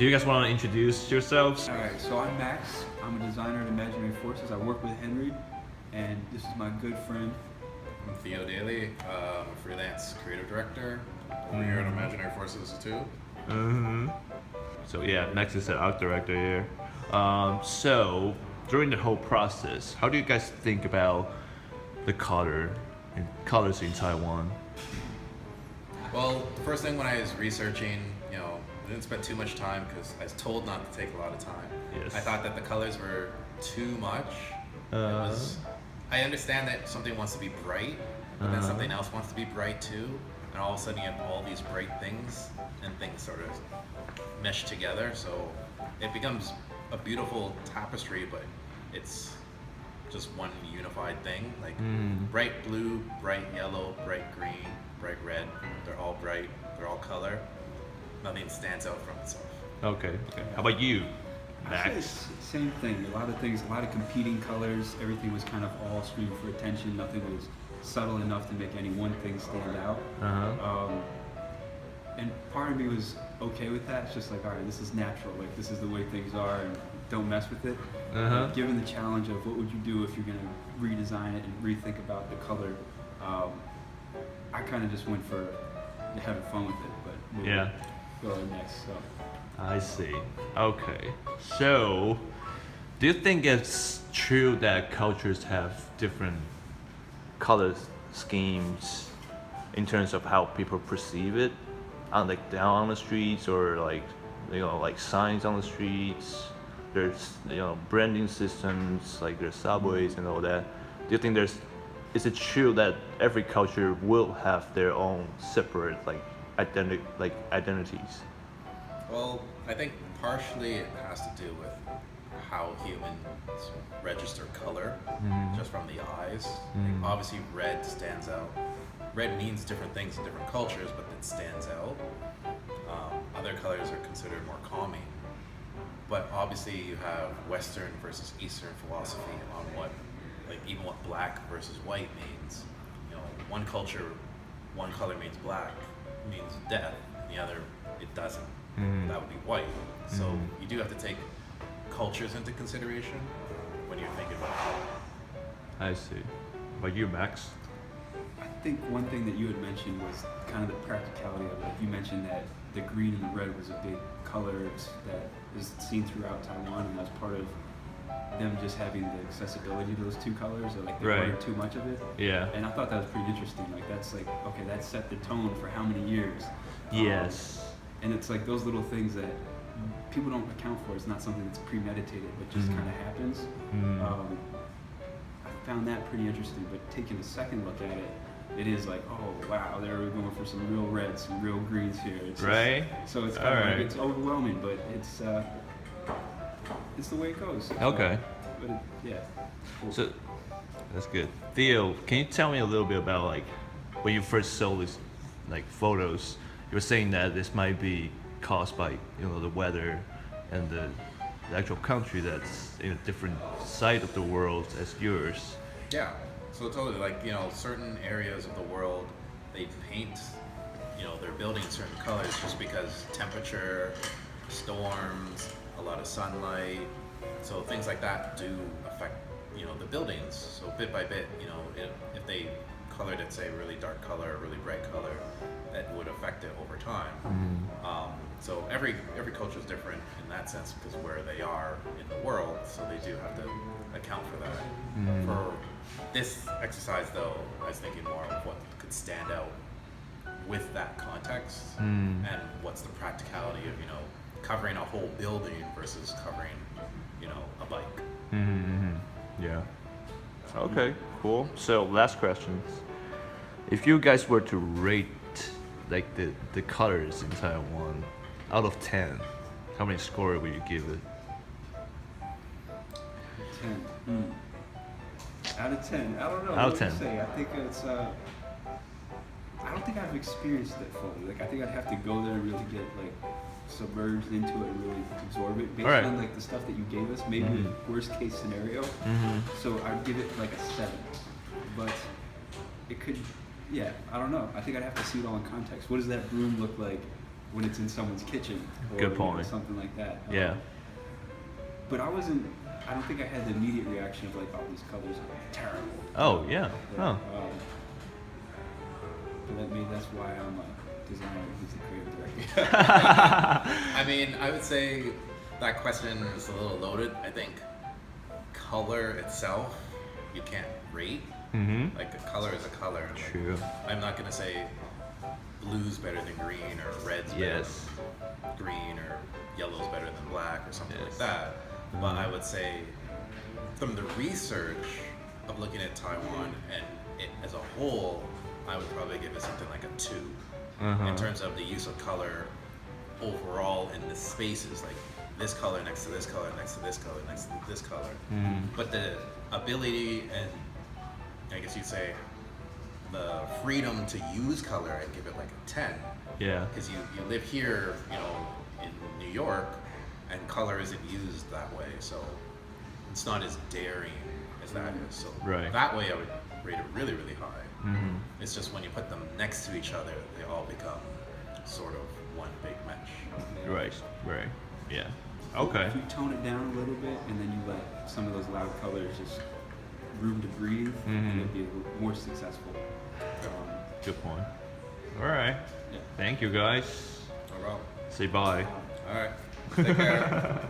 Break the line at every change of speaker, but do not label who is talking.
Do you guys want to introduce yourselves?
Alright, so I'm Max. I'm a designer at Imaginary Forces. I work with Henry, and this is my good friend.
I'm Theo Daly. I'm a freelance creative director over here at Imaginary Forces too.
So yeah, Max is an art director here. So during the whole process, how do you guys think about the colors in Taiwan?
Well, the first thing when I was researching, I didn't spend too much time because I was told not to take a lot of time.
Yes.
I thought that the colors were too much. I understand that something wants to be bright, but then something else wants to be bright too. And all of a sudden you have all these bright things, and things sort of mesh together. So it becomes a beautiful tapestry, but it's just one unified thing. Like bright blue, bright yellow, bright green, bright red. They're all bright. They're all color. Nothing stands out from itself.
Okay. How about you,
I'd
Max?
say same thing. A lot of things, a lot of competing colors. Everything was kind of all screaming for attention. Nothing was subtle enough to make any one thing stand out. And part of me was okay with that. It's just like, all right, this is natural. Like, this is the way things are, and don't mess with it. Given the challenge of what would you do if you're going to redesign it and rethink about the color, I kind of just went for having fun with it. But
Yeah.
Go next. So.
I see. Okay. So, do you think it's true that cultures have different color schemes in terms of how people perceive it, down on the streets, or like signs on the streets? There's branding systems, like there's subways and all that. Do you think is it true that every culture will have their own separate identities?
Well, I think partially it has to do with how humans register color, just from the eyes. Like, obviously red stands out. Red means different things in different cultures, but it stands out. Other colors are considered more calming. But obviously you have Western versus Eastern philosophy on even what black versus white means. One culture, one color means black, means death, and the other, it doesn't. That would be white. So you do have to take cultures into consideration when you're thinking about color.
I see. But you, Max?
I think one thing that you had mentioned was kind of the practicality of it. You mentioned that the green and the red was a big color that is seen throughout Taiwan, and that's part of them just having the accessibility to those two colors, or they weren't too much of it.
Yeah.
And I thought that was pretty interesting. That's okay, that set the tone for how many years.
Yes.
And it's like those little things that people don't account for. It's not something that's premeditated, but just kind of happens. I found that pretty interesting, but taking a second look at it, it is like, oh wow, they're going for some real reds, some real greens here. It's
right.
So it's kind of it's overwhelming, but it's the way it goes.
Okay.
But yeah. Cool.
So that's good. Theo, can you tell me a little bit about when you first saw these photos? You were saying that this might be caused by the weather and the actual country that's in a different side of the world as yours.
Yeah. So totally, certain areas of the world, they paint, they're building certain colors just because temperature, storms, a lot of sunlight. So things like that do affect, the buildings. So bit by bit, if they colored it, say, really dark color, really bright color, that would affect it over time. So every culture is different in that sense because where they are in the world, so they do have to account for that. For this exercise, though, I was thinking more of what could stand out with that context, and what's the practicality of covering a whole building versus covering a bike.
Yeah. Okay. Cool. So last question: if you guys were to rate the colors in Taiwan out of 10, how many score would you give it?
10. Out of 10. I don't know.
Out of
what
10.
To say. I think it's. I don't think I've experienced it fully. I think I'd have to go there and really get submerged into it and really absorb it based on the stuff that you gave us. Maybe the worst case scenario. So I'd give it a 7. But it could. Yeah, I don't know. I think I'd have to see it all in context. What does that room look like when it's in someone's kitchen or
Good point.
Something like that.
Yeah.
But I don't think I had the immediate reaction of like, oh, these colors are terrible.
Oh, yeah.
But,
Huh.
But that's why I'm a designer who's the creative director.
I mean, I would say that question is a little loaded. I think color itself, you can't rate.
Mm-hmm.
Like a color is a color.
True.
Like, I'm not gonna say blue's better than green or red's better
Yes.
than green or yellow's better than black or something like
Yes.
that. But I would say from the research of looking at Taiwan and it as a whole, I would probably give it something like a 2 in terms of the use of color overall in the spaces, like this color next to this color next to this color next to this color. But the ability and I guess you'd say the freedom to use color, I'd give it like a 10.
Yeah.
Because you live here, you know, in New York, and color isn't used that way, so it's not as daring as that is. So
Right.
that way I would rate it really, really high. It's just when you put them next to each other, they all become sort of one big mesh.
Right. Right. Yeah. Okay.
If you tone it down a little bit and then you let some of those loud colors just room to breathe, it'll be more successful.
Good point. All right.
Yeah.
Thank you, guys.
No problem.
Say bye.
All right. Take care.